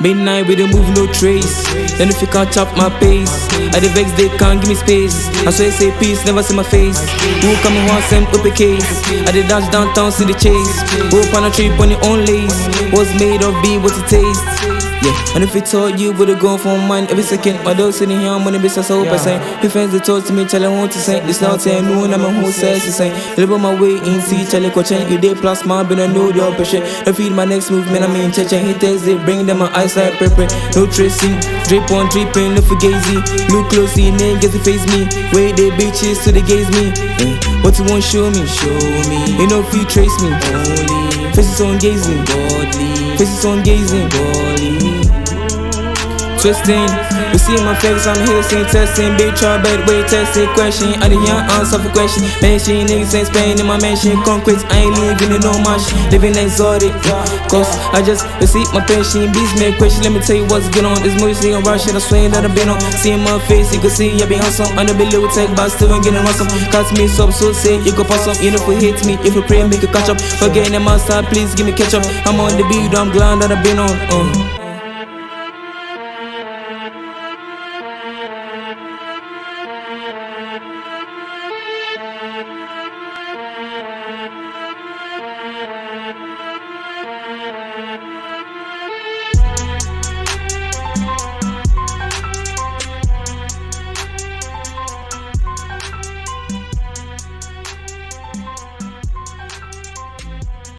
Midnight we don't move no trace. Then if you can't chop my pace, I the vex they can't give me space. I swear say peace, never see my face. Who come and want send up a case? I the dash downtown, see the chase. Hope on a trip on your own lace. What's made of be what it tastes. Yeah, and if it told you would have gone for mine every second. My dog sitting here, I'm gonna be so percent. Your friends they talk to me, tell I want to say. This now saying no, I'm a who says the same. Live on my way in, see, tell you coach. You day plus man, but I know the oppression. I feel my next movement, I mean, church and hitters, they bring them my eyesight, prepare. No tracing, drip on dripping, look for gazy. Look closely, name gets to face me. Way they bitches to the gaze me. What you want, show me, You know if you trace me, only. Faces on gazing, godly. Faces on gazing, godly. Twisting, you see my face, I'm here saying testing. Big try, bad way, testing, question. I didn't answer for question. Mention niggas ain't Spain in my mansion. Concrete, I ain't living in no much. Living exotic, cause I just receive my pension. Beats me a question, let me tell you what's going on. This mostly on rush, I swear that I've been on. Seeing my face, you can see I been hustle. On the below tech, but still ain't getting awesome. Catch me up, so say you can pass up. You know if you hate me, if you pray, make a catch up. Forgetting the master, please give me catch up. I'm on the beat, I'm glad that I've been on.